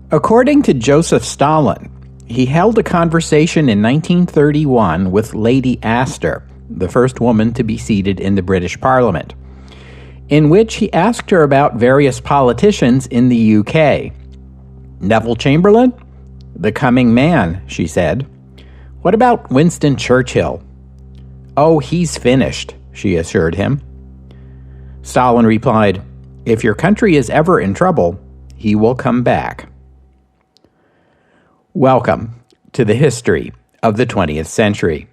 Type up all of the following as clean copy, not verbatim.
According to Joseph Stalin, he held a conversation in 1931 with Lady Astor, the first woman to be seated in the British Parliament, in which he asked her about various politicians in the UK. Neville Chamberlain? The coming man, she said. What about Winston Churchill? Oh, he's finished, she assured him. Stalin replied, if your country is ever in trouble, he will come back. Welcome to the history of the 20th century.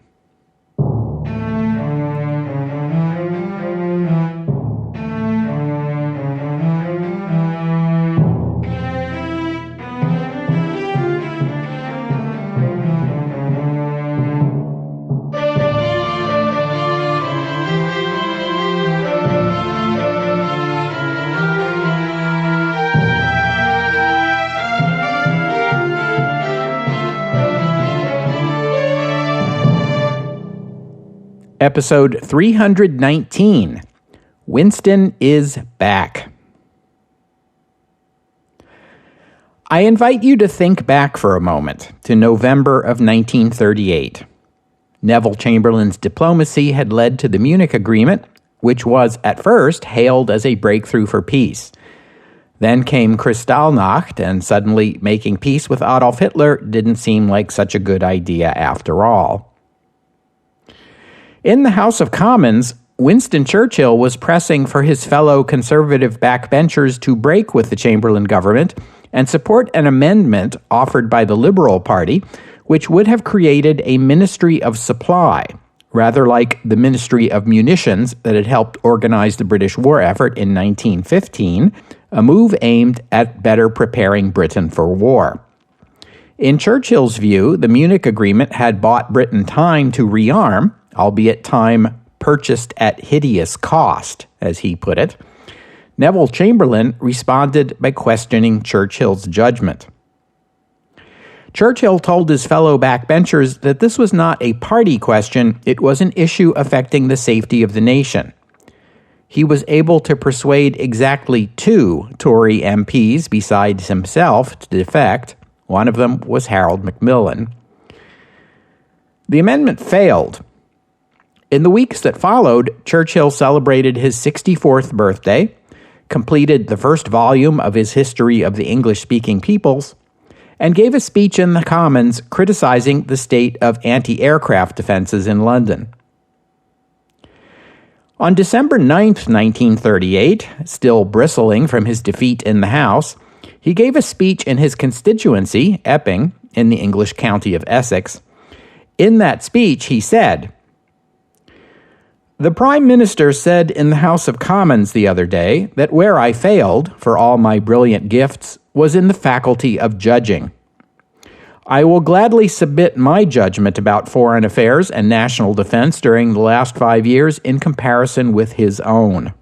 Episode 319, Winston is Back. I invite you to think back for a moment to November of 1938. Neville Chamberlain's diplomacy had led to the Munich Agreement, which was at first hailed as a breakthrough for peace. Then came Kristallnacht, and suddenly making peace with Adolf Hitler didn't seem like such a good idea after all. In the House of Commons, Winston Churchill was pressing for his fellow conservative backbenchers to break with the Chamberlain government and support an amendment offered by the Liberal Party, which would have created a Ministry of Supply, rather like the Ministry of Munitions that had helped organize the British war effort in 1915, a move aimed at better preparing Britain for war. In Churchill's view, the Munich Agreement had bought Britain time to rearm, albeit time purchased at hideous cost, as he put it. Neville Chamberlain responded by questioning Churchill's judgment. Churchill told his fellow backbenchers that this was not a party question, it was an issue affecting the safety of the nation. He was able to persuade exactly 2 Tory MPs besides himself to defect. One of them was Harold Macmillan. The amendment failed. In the weeks that followed, Churchill celebrated his 64th birthday, completed the first volume of his History of the English-Speaking Peoples, and gave a speech in the Commons criticizing the state of anti-aircraft defenses in London. On December 9th, 1938, still bristling from his defeat in the House, he gave a speech in his constituency, Epping, in the English county of Essex. In that speech, he said, "The Prime Minister said in the House of Commons the other day that where I failed, for all my brilliant gifts, was in the faculty of judging. I will gladly submit my judgment about foreign affairs and national defense during the last 5 years in comparison with his own."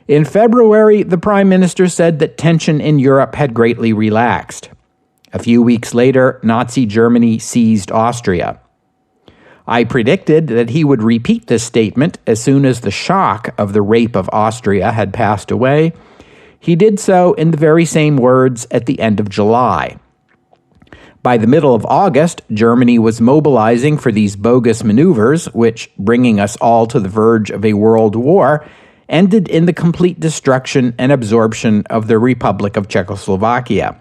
In February, the Prime Minister said that tension in Europe had greatly relaxed. A few weeks later, Nazi Germany seized Austria. I predicted that he would repeat this statement as soon as the shock of the rape of Austria had passed away. He did so in the very same words at the end of July. By the middle of August, Germany was mobilizing for these bogus maneuvers, which, bringing us all to the verge of a world war, ended in the complete destruction and absorption of the Republic of Czechoslovakia.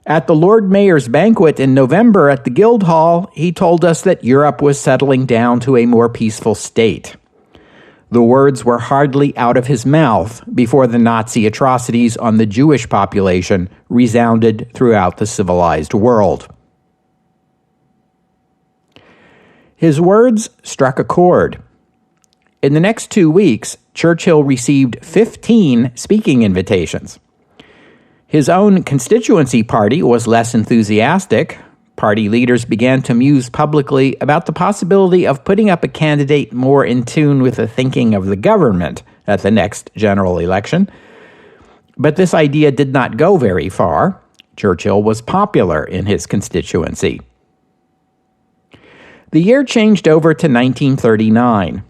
At the Lord Mayor's banquet in November at the Guildhall, he told us that Europe was settling down to a more peaceful state. The words were hardly out of his mouth before the Nazi atrocities on the Jewish population resounded throughout the civilized world. His words struck a chord. In the next 2 weeks, Churchill received 15 speaking invitations. His own constituency party was less enthusiastic. Party leaders began to muse publicly about the possibility of putting up a candidate more in tune with the thinking of the government at the next general election. But this idea did not go very far. Churchill was popular in his constituency. The year changed over to 1939.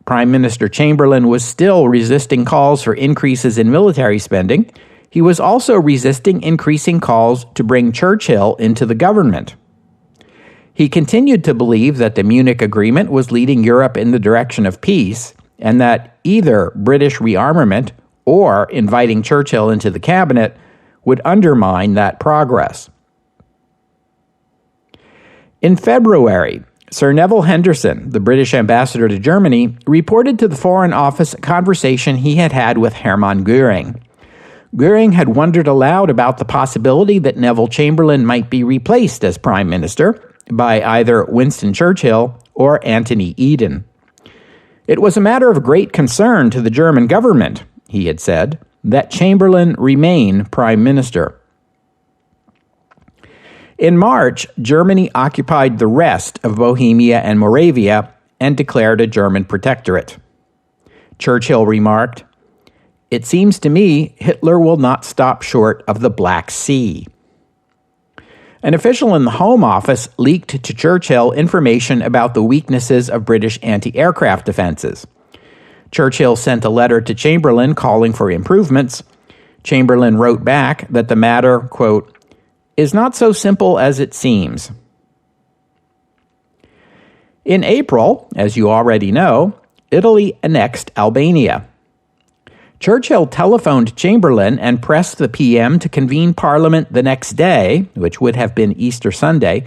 Prime Minister Chamberlain was still resisting calls for increases in military spending. He was also resisting increasing calls to bring Churchill into the government. He continued to believe that the Munich Agreement was leading Europe in the direction of peace, and that either British rearmament or inviting Churchill into the cabinet would undermine that progress. In February, Sir Neville Henderson, the British ambassador to Germany, reported to the Foreign Office a conversation he had had with Hermann Göring. Göring had wondered aloud about the possibility that Neville Chamberlain might be replaced as Prime Minister by either Winston Churchill or Anthony Eden. It was a matter of great concern to the German government, he had said, that Chamberlain remain Prime Minister. In March, Germany occupied the rest of Bohemia and Moravia and declared a German protectorate. Churchill remarked, "It seems to me Hitler will not stop short of the Black Sea." An official in the Home Office leaked to Churchill information about the weaknesses of British anti-aircraft defenses. Churchill sent a letter to Chamberlain calling for improvements. Chamberlain wrote back that the matter, quote, "is not so simple as it seems." In April, as you already know, Italy annexed Albania. Churchill telephoned Chamberlain and pressed the PM to convene Parliament the next day, which would have been Easter Sunday,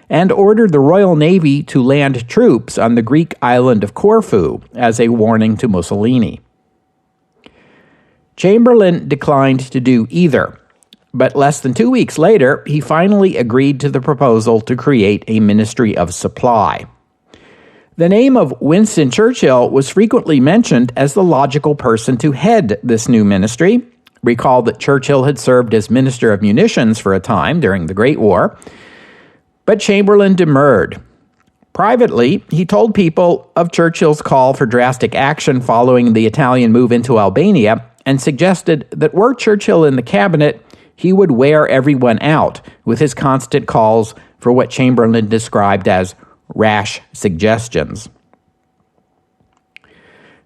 and ordered the Royal Navy to land troops on the Greek island of Corfu as a warning to Mussolini. Chamberlain declined to do either, but less than 2 weeks later, he finally agreed to the proposal to create a Ministry of Supply. The name of Winston Churchill was frequently mentioned as the logical person to head this new ministry. Recall that Churchill had served as Minister of Munitions for a time during the Great War, but Chamberlain demurred. Privately, he told people of Churchill's call for drastic action following the Italian move into Albania and suggested that were Churchill in the cabinet, he would wear everyone out with his constant calls for what Chamberlain described as rash suggestions.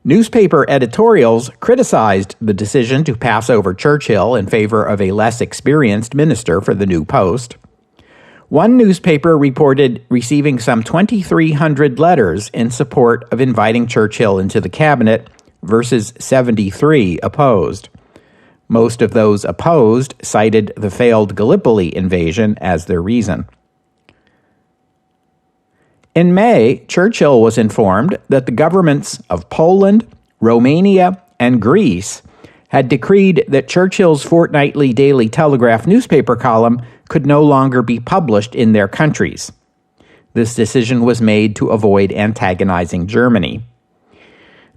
Newspaper editorials criticized the decision to pass over Churchill in favor of a less experienced minister for the new post. One newspaper reported receiving some 2,300 letters in support of inviting Churchill into the cabinet versus 73 opposed. Most of those opposed cited the failed Gallipoli invasion as their reason. In May, Churchill was informed that the governments of Poland, Romania, and Greece had decreed that Churchill's fortnightly Daily Telegraph newspaper column could no longer be published in their countries. This decision was made to avoid antagonizing Germany.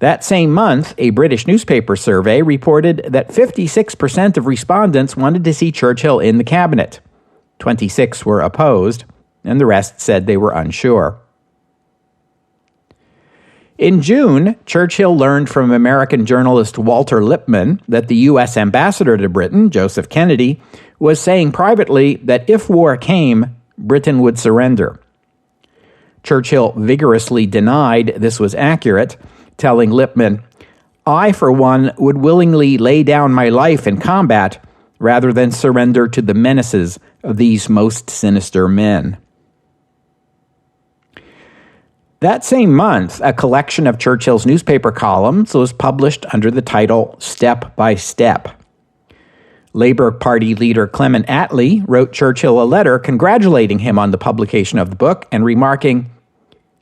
That same month, a British newspaper survey reported that 56% of respondents wanted to see Churchill in the cabinet. 26% were opposed, and the rest said they were unsure. In June, Churchill learned from American journalist Walter Lippmann that the U.S. ambassador to Britain, Joseph Kennedy, was saying privately that if war came, Britain would surrender. Churchill vigorously denied this was accurate, telling Lippmann, "I, for one, would willingly lay down my life in combat rather than surrender to the menaces of these most sinister men." That same month, a collection of Churchill's newspaper columns was published under the title Step by Step. Labour Party leader Clement Attlee wrote Churchill a letter congratulating him on the publication of the book and remarking,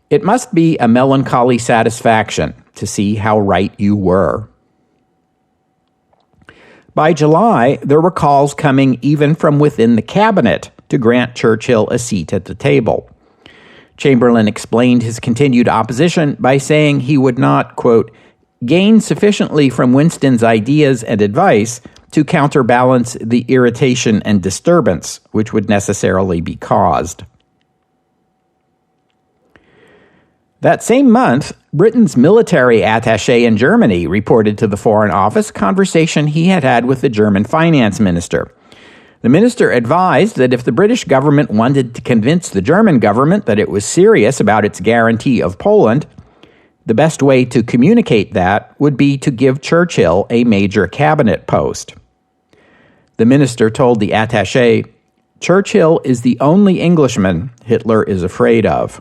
"It must be a melancholy satisfaction to see how right you were." By July, there were calls coming even from within the cabinet to grant Churchill a seat at the table. Chamberlain explained his continued opposition by saying he would not, quote, "gain sufficiently from Winston's ideas and advice to counterbalance the irritation and disturbance which would necessarily be caused." That same month, Britain's military attaché in Germany reported to the Foreign Office a conversation he had had with the German finance minister. The minister advised that if the British government wanted to convince the German government that it was serious about its guarantee of Poland, the best way to communicate that would be to give Churchill a major cabinet post. The minister told the attaché, "Churchill is the only Englishman Hitler is afraid of."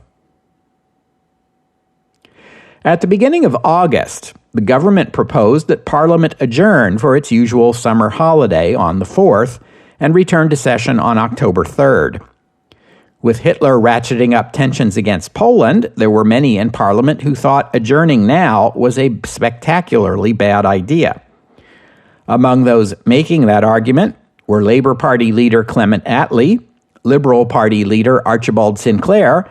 At the beginning of August, the government proposed that Parliament adjourn for its usual summer holiday on the 4th and return to session on October 3rd. With Hitler ratcheting up tensions against Poland, there were many in Parliament who thought adjourning now was a spectacularly bad idea. Among those making that argument were Labour Party leader Clement Attlee, Liberal Party leader Archibald Sinclair,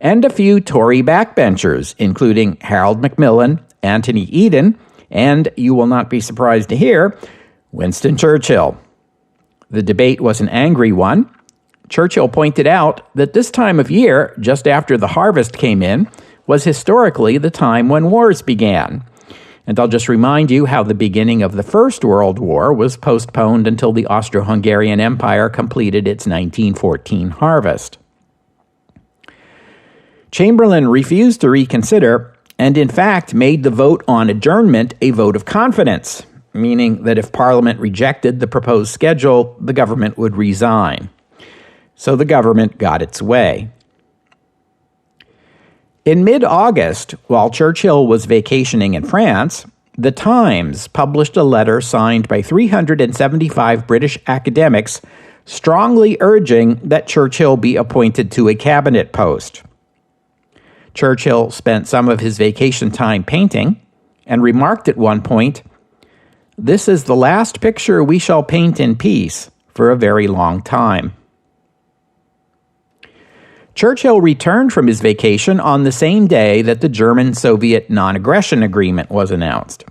and a few Tory backbenchers, including Harold Macmillan, Anthony Eden, and, you will not be surprised to hear, Winston Churchill. The debate was an angry one. Churchill pointed out that this time of year, just after the harvest came in, was historically the time when wars began. And I'll just remind you how the beginning of the First World War was postponed until the Austro-Hungarian Empire completed its 1914 harvest. Chamberlain refused to reconsider and, in fact, made the vote on adjournment a vote of confidence, meaning that if Parliament rejected the proposed schedule, the government would resign. So the government got its way. In mid-August, while Churchill was vacationing in France, The Times published a letter signed by 375 British academics strongly urging that Churchill be appointed to a cabinet post. Churchill spent some of his vacation time painting and remarked at one point, "This is the last picture we shall paint in peace for a very long time." Churchill returned from his vacation on the same day that the German-Soviet non-aggression agreement was announced.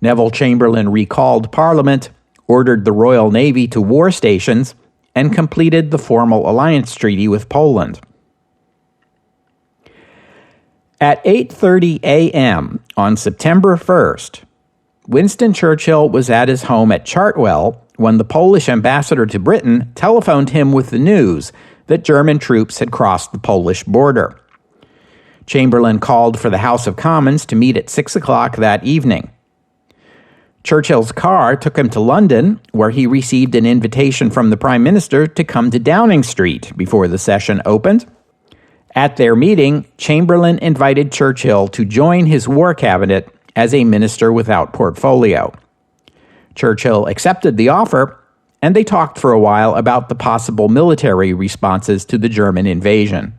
Neville Chamberlain recalled Parliament, ordered the Royal Navy to war stations, and completed the formal alliance treaty with Poland. At 8:30 a.m. on September 1st, Winston Churchill was at his home at Chartwell when the Polish ambassador to Britain telephoned him with the news that German troops had crossed the Polish border. Chamberlain called for the House of Commons to meet at 6 o'clock that evening. Churchill's car took him to London, where he received an invitation from the Prime Minister to come to Downing Street before the session opened. At their meeting, Chamberlain invited Churchill to join his war cabinet as a minister without portfolio. Churchill accepted the offer, and they talked for a while about the possible military responses to the German invasion.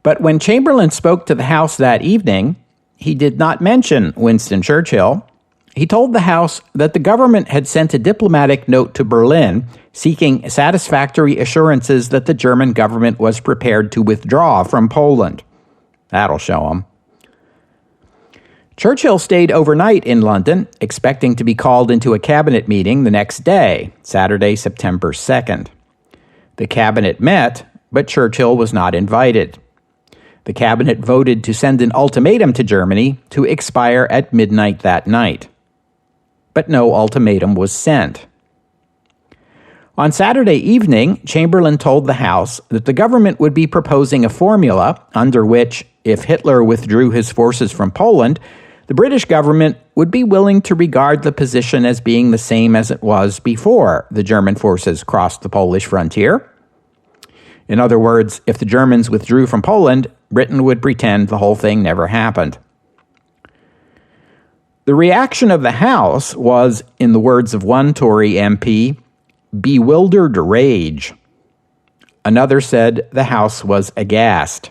But when Chamberlain spoke to the House that evening, he did not mention Winston Churchill. He told the House that the government had sent a diplomatic note to Berlin seeking satisfactory assurances that the German government was prepared to withdraw from Poland. That'll show him. Churchill stayed overnight in London, expecting to be called into a cabinet meeting the next day, Saturday, September 2nd. The cabinet met, but Churchill was not invited. The cabinet voted to send an ultimatum to Germany to expire at midnight that night. But no ultimatum was sent. On Saturday evening, Chamberlain told the House that the government would be proposing a formula under which, if Hitler withdrew his forces from Poland, the British government would be willing to regard the position as being the same as it was before the German forces crossed the Polish frontier. In other words, if the Germans withdrew from Poland, Britain would pretend the whole thing never happened. The reaction of the House was, in the words of one Tory MP, bewildered rage. Another said the House was aghast.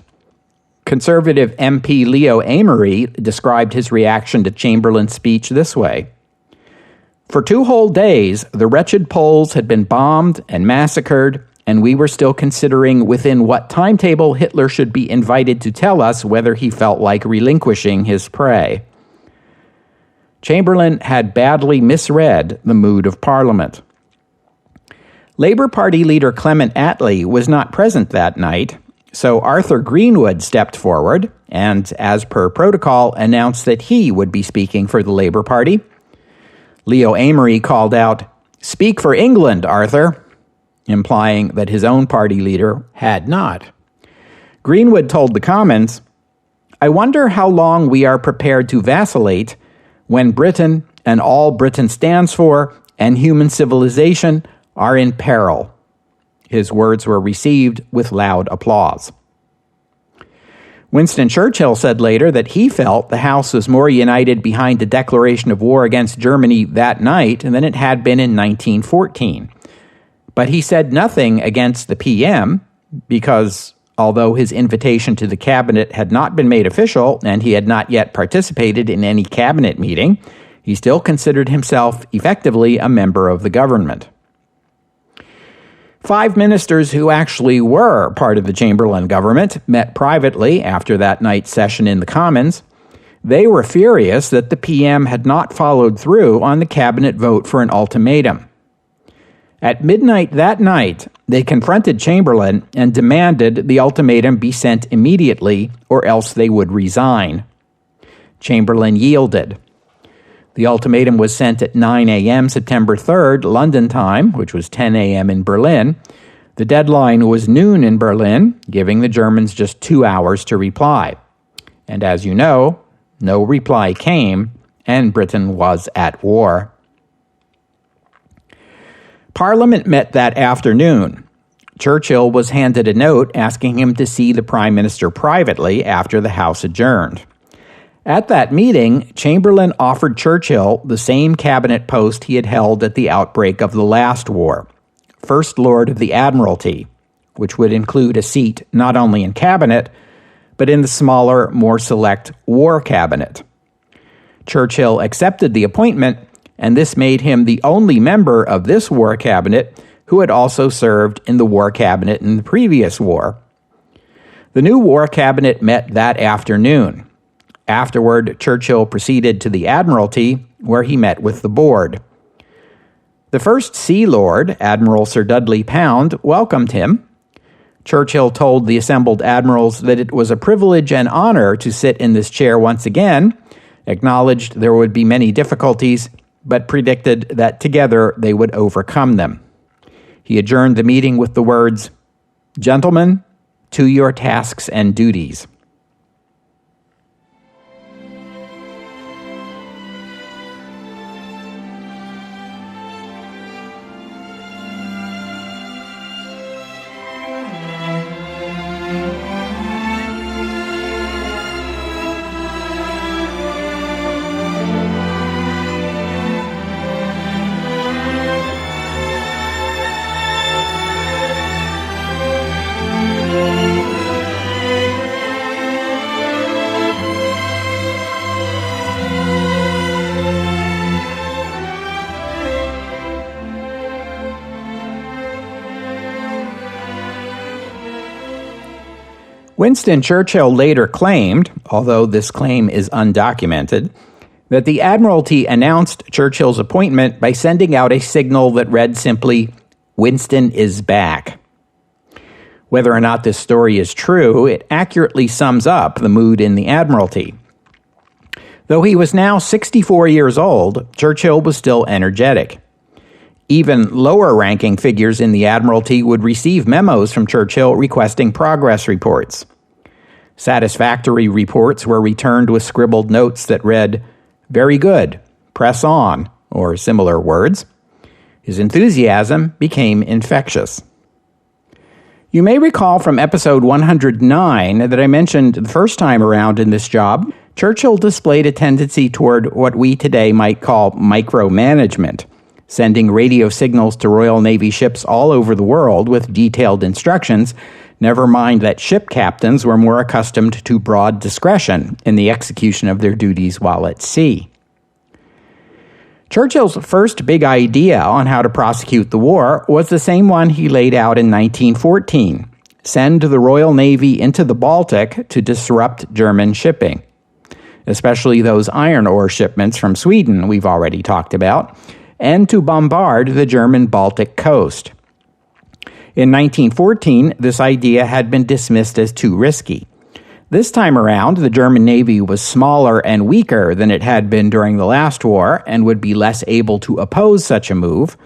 Conservative MP Leo Amery described his reaction to Chamberlain's speech this way: "For 2 whole days, the wretched Poles had been bombed and massacred, and we were still considering within what timetable Hitler should be invited to tell us whether he felt like relinquishing his prey." Chamberlain had badly misread the mood of Parliament. Labour Party leader Clement Attlee was not present that night, so Arthur Greenwood stepped forward and, as per protocol, announced that he would be speaking for the Labour Party. Leo Amery called out, "Speak for England, Arthur," implying that his own party leader had not. Greenwood told the Commons, "I wonder how long we are prepared to vacillate when Britain, and all Britain stands for, and human civilization are in peril." His words were received with loud applause. Winston Churchill said later that he felt the House was more united behind a declaration of war against Germany that night than it had been in 1914. But he said nothing against the PM because, although his invitation to the cabinet had not been made official and he had not yet participated in any cabinet meeting, he still considered himself effectively a member of the government. 5 ministers who actually were part of the Chamberlain government met privately after that night's session in the Commons. They were furious that the PM had not followed through on the cabinet vote for an ultimatum. At midnight that night, they confronted Chamberlain and demanded the ultimatum be sent immediately or else they would resign. Chamberlain yielded. The ultimatum was sent at 9 a.m. September 3rd, London time, which was 10 a.m. in Berlin. The deadline was noon in Berlin, giving the Germans just 2 hours to reply. And as you know, no reply came, and Britain was at war. Parliament met that afternoon. Churchill was handed a note asking him to see the Prime Minister privately after the House adjourned. At that meeting, Chamberlain offered Churchill the same cabinet post he had held at the outbreak of the last war, First Lord of the Admiralty, which would include a seat not only in cabinet, but in the smaller, more select War Cabinet. Churchill accepted the appointment, and this made him the only member of this War Cabinet who had also served in the War Cabinet in the previous war. The new War Cabinet met that afternoon. Afterward, Churchill proceeded to the Admiralty, where he met with the board. The First Sea Lord, Admiral Sir Dudley Pound, welcomed him. Churchill told the assembled admirals that it was a privilege and honor to sit in this chair once again, acknowledged there would be many difficulties, but predicted that together they would overcome them. He adjourned the meeting with the words, "Gentlemen, to your tasks and duties." Winston Churchill later claimed, although this claim is undocumented, that the Admiralty announced Churchill's appointment by sending out a signal that read simply, "Winston is back." Whether or not this story is true, it accurately sums up the mood in the Admiralty. Though he was now 64 years old, Churchill was still energetic. Even lower-ranking figures in the Admiralty would receive memos from Churchill requesting progress reports. Satisfactory reports were returned with scribbled notes that read, "Very good, press on," or similar words. His enthusiasm became infectious. You may recall from episode 109 that I mentioned the first time around in this job, Churchill displayed a tendency toward what we today might call micromanagement, sending radio signals to Royal Navy ships all over the world with detailed instructions. Never mind that ship captains were more accustomed to broad discretion in the execution of their duties while at sea. Churchill's first big idea on how to prosecute the war was the same one he laid out in 1914, send the Royal Navy into the Baltic to disrupt German shipping, especially those iron ore shipments from Sweden we've already talked about, and to bombard the German Baltic coast. In 1914, this idea had been dismissed as too risky. This time around, the German Navy was smaller and weaker than it had been during the last war and would be less able to oppose such a move.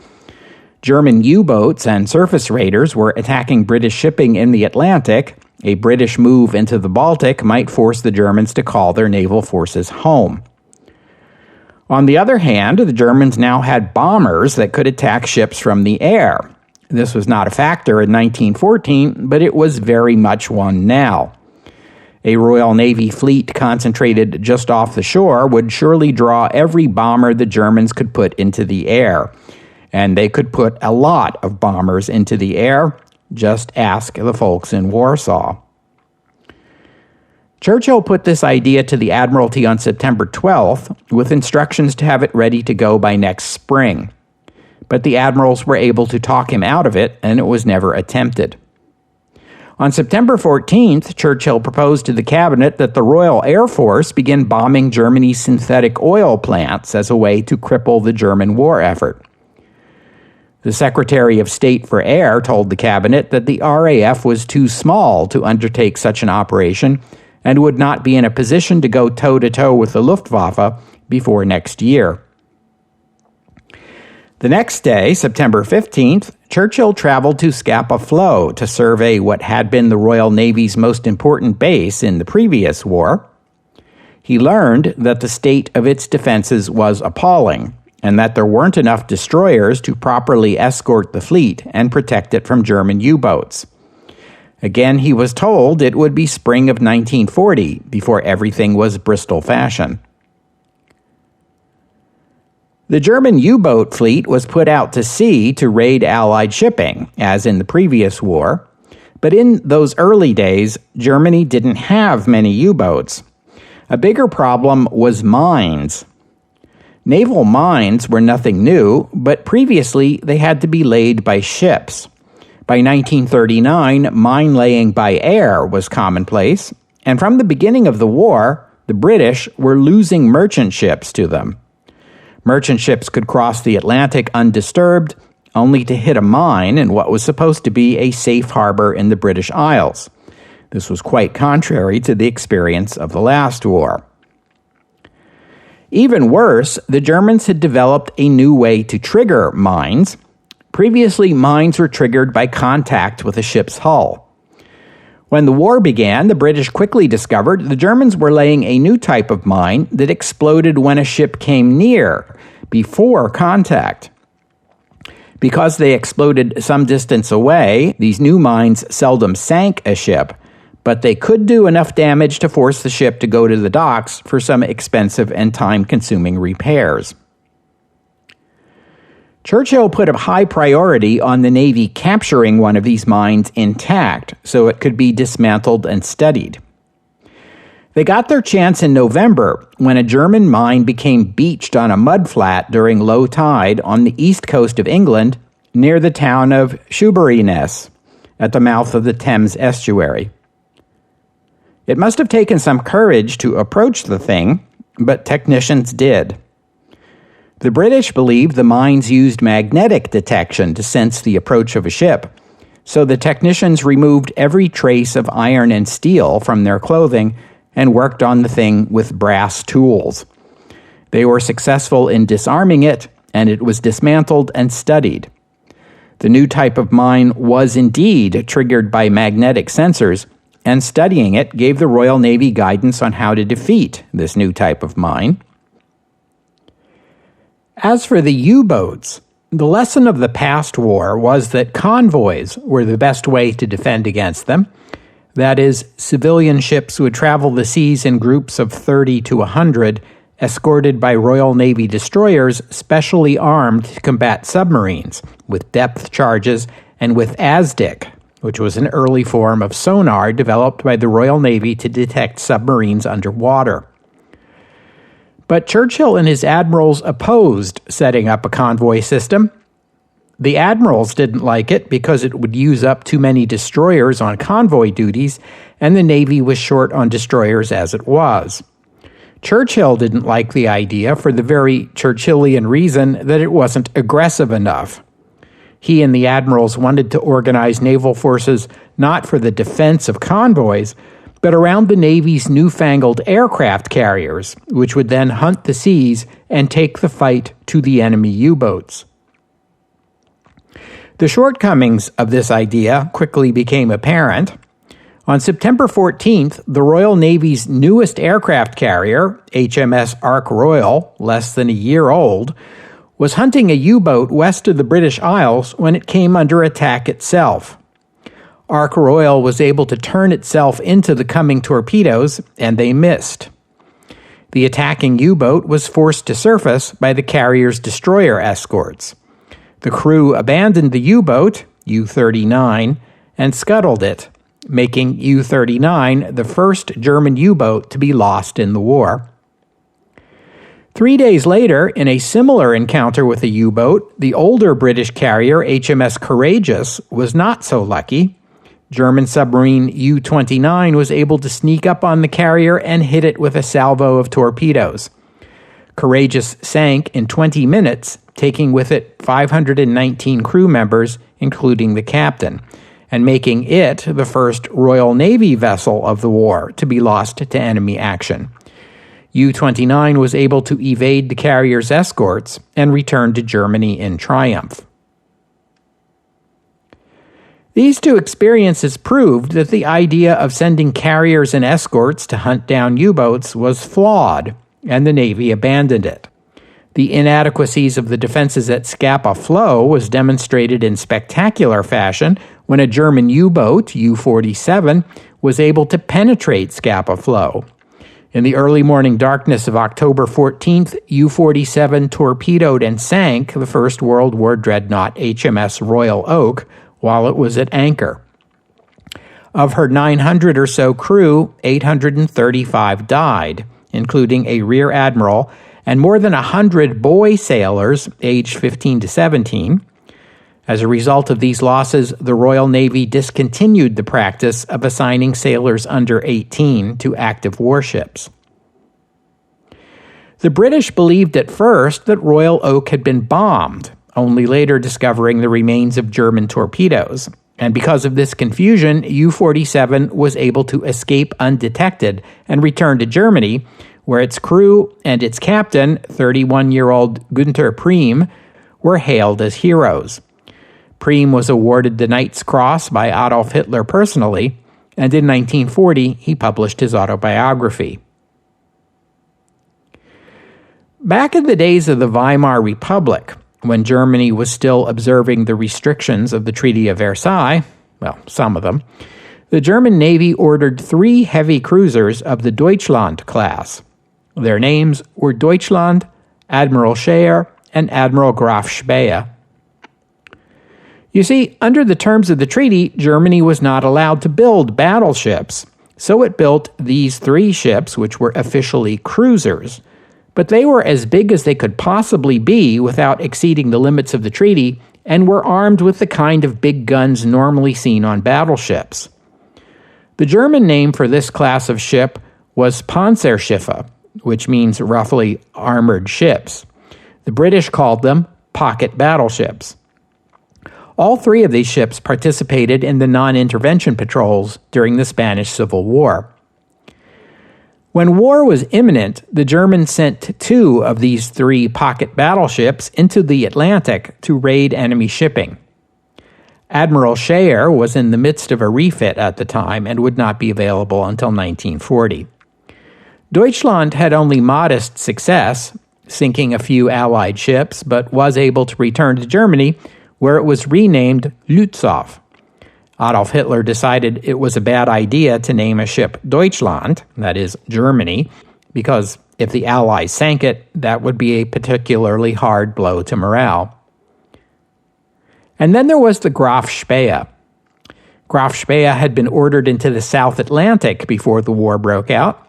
German U-boats and surface raiders were attacking British shipping in the Atlantic. A British move into the Baltic might force the Germans to call their naval forces home. On the other hand, the Germans now had bombers that could attack ships from the air. This was not a factor in 1914, but it was very much one now. A Royal Navy fleet concentrated just off the shore would surely draw every bomber the Germans could put into the air. And they could put a lot of bombers into the air. Just ask the folks in Warsaw. Churchill put this idea to the Admiralty on September 12th with instructions to have it ready to go by next spring. But the admirals were able to talk him out of it, and it was never attempted. On September 14th, Churchill proposed to the cabinet that the Royal Air Force begin bombing Germany's synthetic oil plants as a way to cripple the German war effort. The Secretary of State for Air told the cabinet that the RAF was too small to undertake such an operation and would not be in a position to go toe-to-toe with the Luftwaffe before next year. The next day, September 15th, Churchill traveled to Scapa Flow to survey what had been the Royal Navy's most important base in the previous war. He learned that the state of its defenses was appalling, and that there weren't enough destroyers to properly escort the fleet and protect it from German U-boats. Again, he was told it would be spring of 1940 before everything was Bristol fashion. The German U-boat fleet was put out to sea to raid Allied shipping, as in the previous war. But in those early days, Germany didn't have many U-boats. A bigger problem was mines. Naval mines were nothing new, but previously they had to be laid by ships. By 1939, mine laying by air was commonplace, and from the beginning of the war, the British were losing merchant ships to them. Merchant ships could cross the Atlantic undisturbed, only to hit a mine in what was supposed to be a safe harbor in the British Isles. This was quite contrary to the experience of the last war. Even worse, the Germans had developed a new way to trigger mines. Previously, mines were triggered by contact with a ship's hull. When the war began, the British quickly discovered the Germans were laying a new type of mine that exploded when a ship came near, before contact. Because they exploded some distance away, these new mines seldom sank a ship, but they could do enough damage to force the ship to go to the docks for some expensive and time-consuming repairs. Churchill put a high priority on the Navy capturing one of these mines intact so it could be dismantled and studied. They got their chance in November when a German mine became beached on a mudflat during low tide on the east coast of England near the town of Shoeburyness at the mouth of the Thames estuary. It must have taken some courage to approach the thing, but technicians did. The British believed the mines used magnetic detection to sense the approach of a ship, so the technicians removed every trace of iron and steel from their clothing and worked on the thing with brass tools. They were successful in disarming it, and it was dismantled and studied. The new type of mine was indeed triggered by magnetic sensors, and studying it gave the Royal Navy guidance on how to defeat this new type of mine. As for the U-boats, the lesson of the past war was that convoys were the best way to defend against them. That is, civilian ships would travel the seas in groups of 30 to 100, escorted by Royal Navy destroyers specially armed to combat submarines, with depth charges and with ASDIC, which was an early form of sonar developed by the Royal Navy to detect submarines underwater. But Churchill and his admirals opposed setting up a convoy system. The admirals didn't like it because it would use up too many destroyers on convoy duties, and the Navy was short on destroyers as it was. Churchill didn't like the idea for the very Churchillian reason that it wasn't aggressive enough. He and the admirals wanted to organize naval forces not for the defense of convoys, but around the Navy's newfangled aircraft carriers, which would then hunt the seas and take the fight to the enemy U-boats. The shortcomings of this idea quickly became apparent. On September 14th, the Royal Navy's newest aircraft carrier, HMS Ark Royal, less than a year old, was hunting a U-boat west of the British Isles when it came under attack itself. Ark Royal was able to turn itself into the coming torpedoes, and they missed. The attacking U-boat was forced to surface by the carrier's destroyer escorts. The crew abandoned the U-boat, U-39, and scuttled it, making U-39 the first German U-boat to be lost in the war. 3 days later, in a similar encounter with a U-boat, the older British carrier HMS Courageous was not so lucky. German submarine U-29 was able to sneak up on the carrier and hit it with a salvo of torpedoes. Courageous sank in 20 minutes, taking with it 519 crew members, including the captain, and making it the first Royal Navy vessel of the war to be lost to enemy action. U-29 was able to evade the carrier's escorts and return to Germany in triumph. These two experiences proved that the idea of sending carriers and escorts to hunt down U-boats was flawed, and the Navy abandoned it. The inadequacies of the defenses at Scapa Flow was demonstrated in spectacular fashion when a German U-boat, U-47, was able to penetrate Scapa Flow. In the early morning darkness of October 14th, U-47 torpedoed and sank the First World War dreadnought HMS Royal Oak while it was at anchor. Of her 900 or so crew, 835 died, including a rear admiral and more than 100 boy sailors aged 15 to 17. As a result of these losses, the Royal Navy discontinued the practice of assigning sailors under 18 to active warships. The British believed at first that Royal Oak had been bombed, only later discovering the remains of German torpedoes. And because of this confusion, U-47 was able to escape undetected and return to Germany, where its crew and its captain, 31-year-old Günther Priem, were hailed as heroes. Priem was awarded the Knight's Cross by Adolf Hitler personally, and in 1940 he published his autobiography. Back in the days of the Weimar Republic, when Germany was still observing the restrictions of the Treaty of Versailles, well, some of them, the German Navy ordered 3 heavy cruisers of the Deutschland class. Their names were Deutschland, Admiral Scheer, and Admiral Graf Speer. You see, under the terms of the treaty, Germany was not allowed to build battleships, so it built these 3 ships, which were officially cruisers. But they were as big as they could possibly be without exceeding the limits of the treaty, and were armed with the kind of big guns normally seen on battleships. The German name for this class of ship was Panzerschiffe, which means roughly armored ships. The British called them pocket battleships. All 3 of these ships participated in the non-intervention patrols during the Spanish Civil War. When war was imminent, the Germans sent 2 of these 3 pocket battleships into the Atlantic to raid enemy shipping. Admiral Scheer was in the midst of a refit at the time and would not be available until 1940. Deutschland had only modest success, sinking a few Allied ships, but was able to return to Germany, where it was renamed Lützow. Adolf Hitler decided it was a bad idea to name a ship Deutschland, that is, Germany, because if the Allies sank it, that would be a particularly hard blow to morale. And then there was the Graf Speer. Graf Speer had been ordered into the South Atlantic before the war broke out.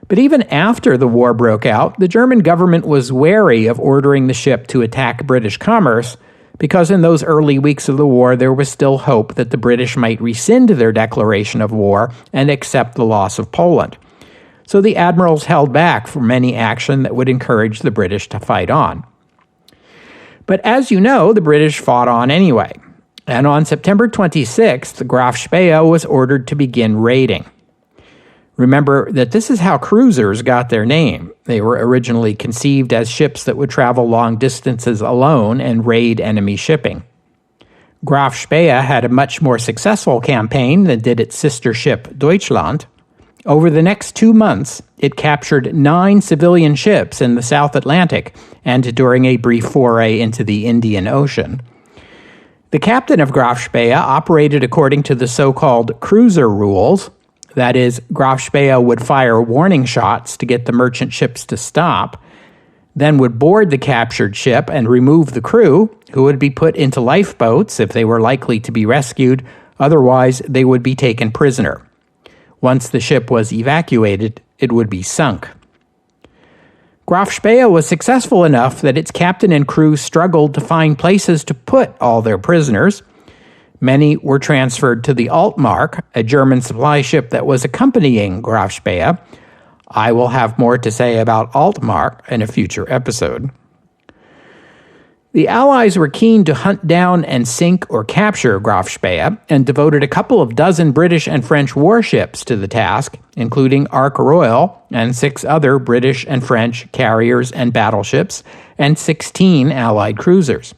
But even after the war broke out, the German government was wary of ordering the ship to attack British commerce, because in those early weeks of the war there was still hope that the British might rescind their declaration of war and accept the loss of Poland. So the admirals held back from any action that would encourage the British to fight on. But as you know, the British fought on anyway. And on September 26th, the Graf Speer was ordered to begin raiding. Remember that this is how cruisers got their name. They were originally conceived as ships that would travel long distances alone and raid enemy shipping. Graf Speyer had a much more successful campaign than did its sister ship Deutschland. Over the next 2 months, it captured 9 civilian ships in the South Atlantic and during a brief foray into the Indian Ocean. The captain of Graf Speyer operated according to the so-called cruiser rules. That is, Graf Speyer would fire warning shots to get the merchant ships to stop, then would board the captured ship and remove the crew, who would be put into lifeboats if they were likely to be rescued, otherwise they would be taken prisoner. Once the ship was evacuated, it would be sunk. Graf Speyer was successful enough that its captain and crew struggled to find places to put all their prisoners. Many were transferred to the Altmark, a German supply ship that was accompanying Graf Speyer. I will have more to say about Altmark in a future episode. The Allies were keen to hunt down and sink or capture Graf Speyer and devoted a couple of dozen British and French warships to the task, including Ark Royal and 6 other British and French carriers and battleships and 16 Allied cruisers.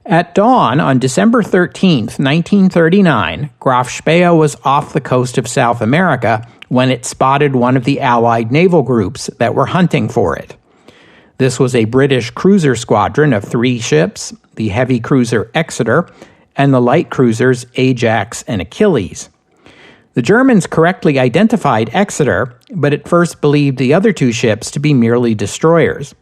At dawn on December 13, 1939, Graf Speyer was off the coast of South America when it spotted one of the Allied naval groups that were hunting for it. This was a British cruiser squadron of 3 ships, the heavy cruiser Exeter, and the light cruisers Ajax and Achilles. The Germans correctly identified Exeter, but at first believed the other 2 ships to be merely destroyers.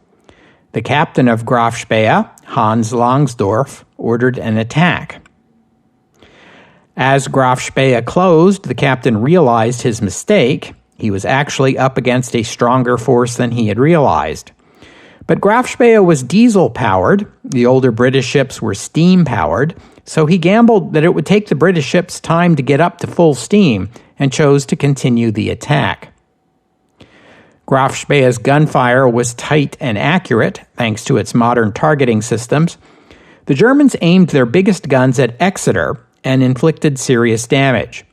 The captain of Graf Speyer, Hans Langsdorff, ordered an attack. As Graf Speyer closed, the captain realized his mistake. He was actually up against a stronger force than he had realized. But Graf Speyer was diesel-powered, the older British ships were steam-powered, so he gambled that it would take the British ships time to get up to full steam and chose to continue the attack. Graf Speyer's gunfire was tight and accurate, thanks to its modern targeting systems. The Germans aimed their biggest guns at Exeter and inflicted serious damage.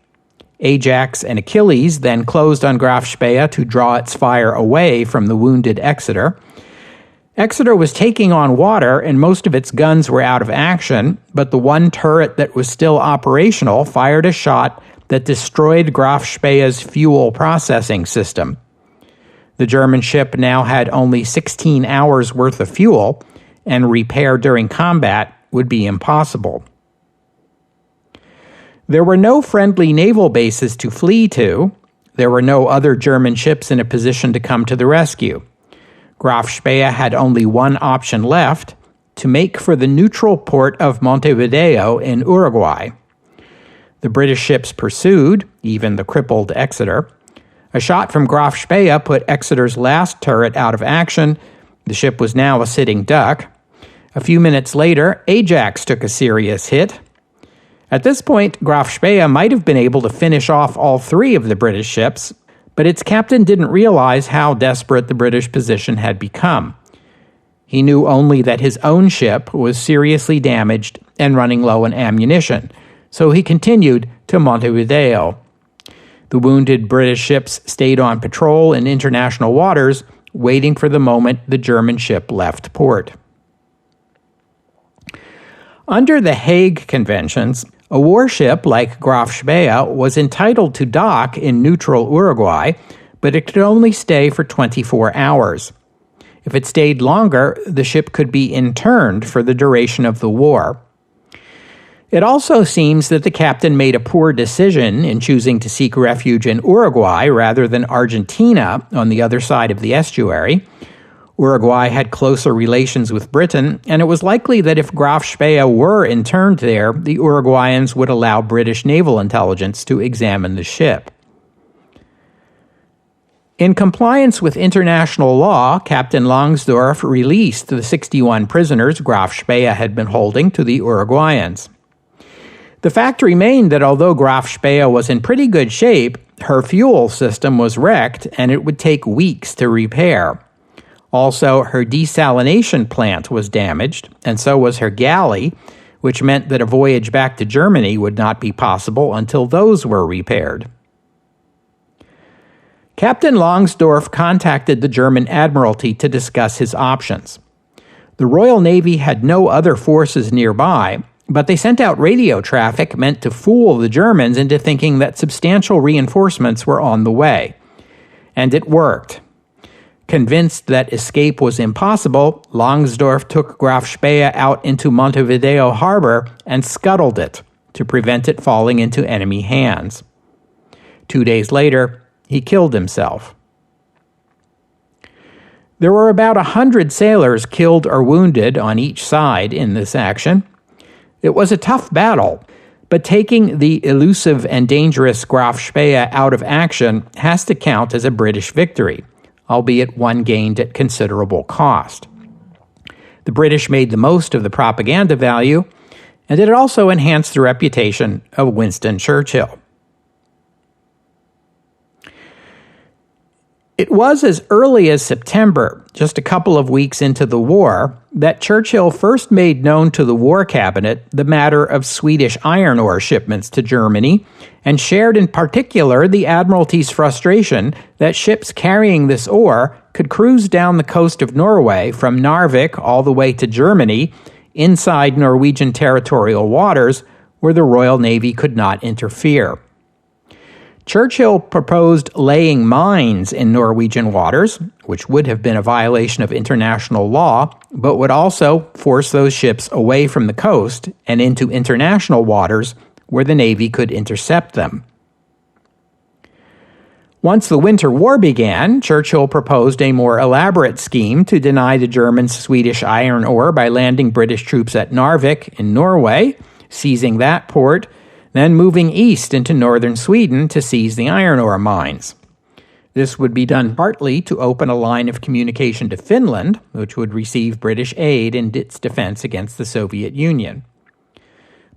Ajax and Achilles then closed on Graf Speyer to draw its fire away from the wounded Exeter. Exeter was taking on water and most of its guns were out of action, but the one turret that was still operational fired a shot that destroyed Graf Speyer's fuel processing system. The German ship now had only 16 hours worth of fuel, and repair during combat would be impossible. There were no friendly naval bases to flee to. There were no other German ships in a position to come to the rescue. Graf Speyer had only one option left, to make for the neutral port of Montevideo in Uruguay. The British ships pursued, even the crippled Exeter. A shot from Graf Speyer put Exeter's last turret out of action. The ship was now a sitting duck. A few minutes later, Ajax took a serious hit. At this point, Graf Speyer might have been able to finish off all 3 of the British ships, but its captain didn't realize how desperate the British position had become. He knew only that his own ship was seriously damaged and running low on ammunition, so he continued to Montevideo. The wounded British ships stayed on patrol in international waters, waiting for the moment the German ship left port. Under the Hague Conventions, a warship like Graf Speyer was entitled to dock in neutral Uruguay, but it could only stay for 24 hours. If it stayed longer, the ship could be interned for the duration of the war. It also seems that the captain made a poor decision in choosing to seek refuge in Uruguay rather than Argentina on the other side of the estuary. Uruguay had closer relations with Britain, and it was likely that if Graf Speyer were interned there, the Uruguayans would allow British naval intelligence to examine the ship. In compliance with international law, Captain Langsdorff released the 61 prisoners Graf Speyer had been holding to the Uruguayans. The fact remained that although Graf Speyer was in pretty good shape, her fuel system was wrecked and it would take weeks to repair. Also, her desalination plant was damaged, and so was her galley, which meant that a voyage back to Germany would not be possible until those were repaired. Captain Langsdorff contacted the German Admiralty to discuss his options. The Royal Navy had no other forces nearby, But they sent out radio traffic meant to fool the Germans into thinking that substantial reinforcements were on the way. And it worked. Convinced that escape was impossible, Langsdorff took Graf Speyer out into Montevideo harbor and scuttled it to prevent it falling into enemy hands. 2 days later, he killed himself. There were about 100 sailors killed or wounded on each side in this action. It was a tough battle, but taking the elusive and dangerous Graf Speyer out of action has to count as a British victory, albeit one gained at considerable cost. The British made the most of the propaganda value, and it also enhanced the reputation of Winston Churchill. It was as early as September, just a couple of weeks into the war, that Churchill first made known to the War Cabinet the matter of Swedish iron ore shipments to Germany, and shared in particular the Admiralty's frustration that ships carrying this ore could cruise down the coast of Norway from Narvik all the way to Germany, inside Norwegian territorial waters, where the Royal Navy could not interfere. Churchill proposed laying mines in Norwegian waters, which would have been a violation of international law, but would also force those ships away from the coast and into international waters where the Navy could intercept them. Once the Winter War began, Churchill proposed a more elaborate scheme to deny the Germans Swedish iron ore by landing British troops at Narvik in Norway, seizing that port, then moving east into northern Sweden to seize the iron ore mines. This would be done partly to open a line of communication to Finland, which would receive British aid in its defense against the Soviet Union.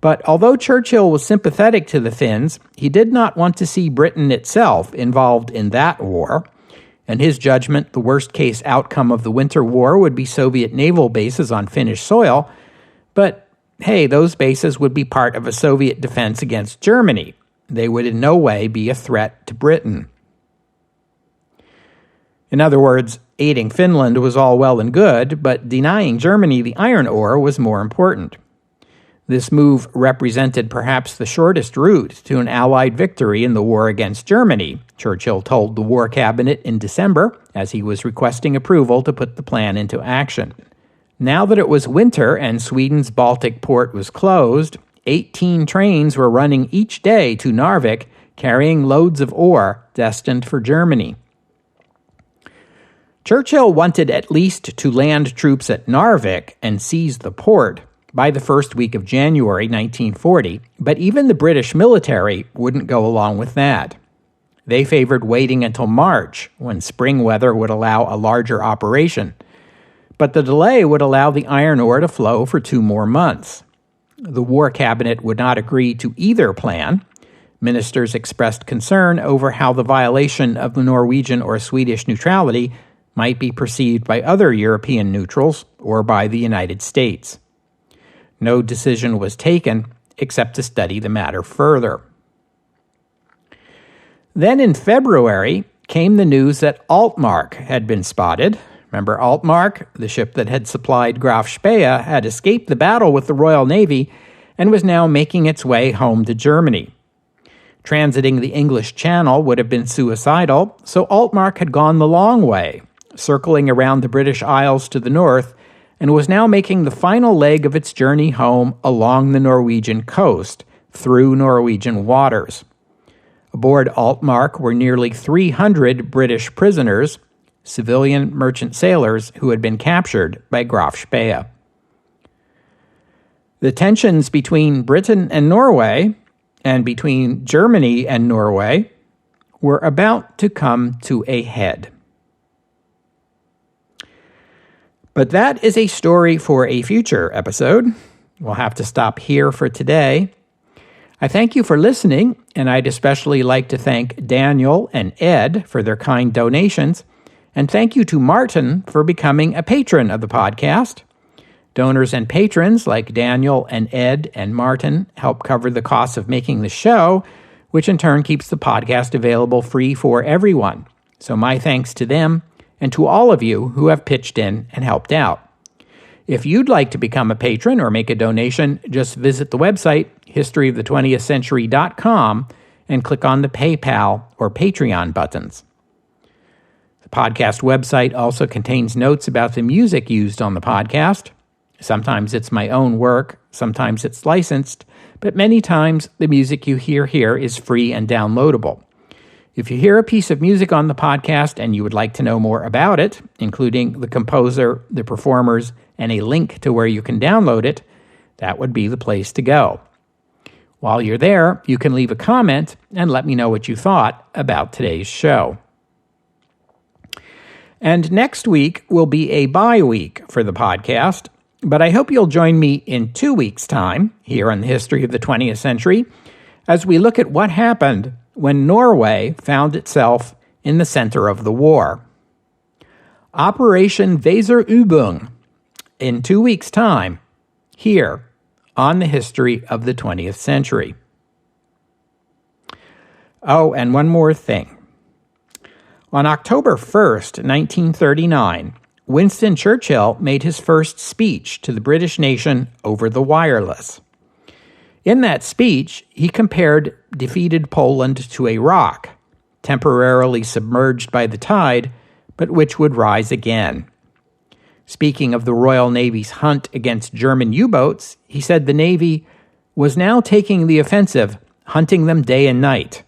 But although Churchill was sympathetic to the Finns, he did not want to see Britain itself involved in that war. In his judgment, the worst-case outcome of the Winter War would be Soviet naval bases on Finnish soil, but hey, those bases would be part of a Soviet defense against Germany. They would in no way be a threat to Britain. In other words, aiding Finland was all well and good, but denying Germany the iron ore was more important. This move represented perhaps the shortest route to an Allied victory in the war against Germany, Churchill told the War Cabinet in December, as he was requesting approval to put the plan into action. Now that it was winter and Sweden's Baltic port was closed, 18 trains were running each day to Narvik, carrying loads of ore destined for Germany. Churchill wanted at least to land troops at Narvik and seize the port by the first week of January 1940, but even the British military wouldn't go along with that. They favored waiting until March, when spring weather would allow a larger operation. But the delay would allow the iron ore to flow for 2 more months. The War Cabinet would not agree to either plan. Ministers expressed concern over how the violation of the Norwegian or Swedish neutrality might be perceived by other European neutrals or by the United States. No decision was taken except to study the matter further. Then in February came the news that Altmark had been spotted. Remember Altmark, the ship that had supplied Graf Speyer, had escaped the battle with the Royal Navy and was now making its way home to Germany. Transiting the English Channel would have been suicidal, so Altmark had gone the long way, circling around the British Isles to the north, and was now making the final leg of its journey home along the Norwegian coast, through Norwegian waters. Aboard Altmark were nearly 300 British prisoners, civilian merchant sailors who had been captured by Graf Speyer. The tensions between Britain and Norway, and between Germany and Norway, were about to come to a head. But that is a story for a future episode. We'll have to stop here for today. I thank you for listening, and I'd especially like to thank Daniel and Ed for their kind donations, and thank you to Martin for becoming a patron of the podcast. Donors and patrons like Daniel and Ed and Martin help cover the costs of making the show, which in turn keeps the podcast available free for everyone. So my thanks to them and to all of you who have pitched in and helped out. If you'd like to become a patron or make a donation, just visit the website, historyofthe20thcentury.com, and click on the PayPal or Patreon buttons. The podcast website also contains notes about the music used on the podcast. Sometimes it's my own work, sometimes it's licensed, but many times the music you hear here is free and downloadable. If you hear a piece of music on the podcast and you would like to know more about it, including the composer, the performers, and a link to where you can download it, that would be the place to go. While you're there, you can leave a comment and let me know what you thought about today's show. And next week will be a bye week for the podcast, but I hope you'll join me in 2 weeks' time here on the History of the 20th Century as we look at what happened when Norway found itself in the center of the war. Operation Weserübung in 2 weeks' time here on the History of the 20th Century. Oh, and one more thing. On October 1st, 1939, Winston Churchill made his first speech to the British nation over the wireless. In that speech, he compared defeated Poland to a rock, temporarily submerged by the tide, but which would rise again. Speaking of the Royal Navy's hunt against German U-boats, he said the Navy was now taking the offensive, hunting them day and night.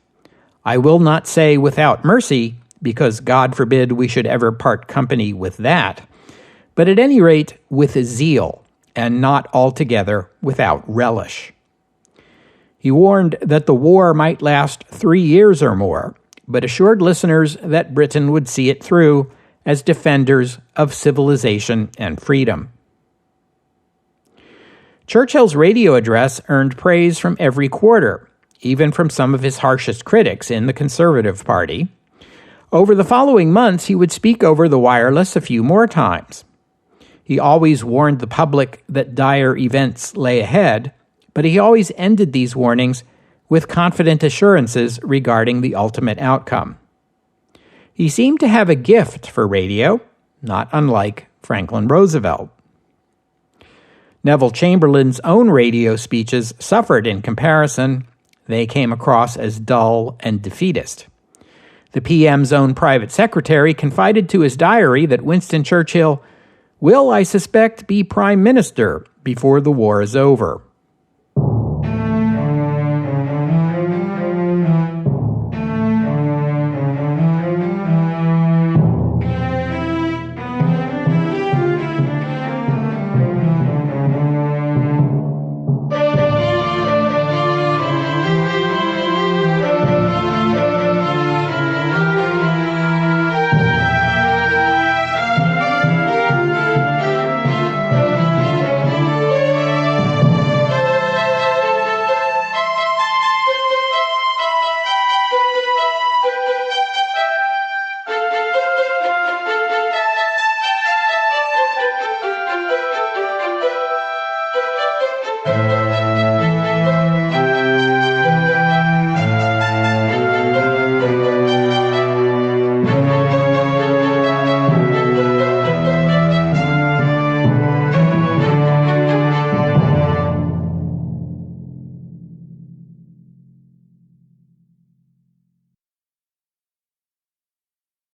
I will not say without mercy, because God forbid we should ever part company with that, but at any rate with a zeal, and not altogether without relish. He warned that the war might last 3 years or more, but assured listeners that Britain would see it through as defenders of civilization and freedom. Churchill's radio address earned praise from every quarter, even from some of his harshest critics in the Conservative Party. Over the following months, he would speak over the wireless a few more times. He always warned the public that dire events lay ahead, but he always ended these warnings with confident assurances regarding the ultimate outcome. He seemed to have a gift for radio, not unlike Franklin Roosevelt. Neville Chamberlain's own radio speeches suffered in comparison. They came across as dull and defeatist. The PM's own private secretary confided to his diary that Winston Churchill will, I suspect, be Prime Minister before the war is over.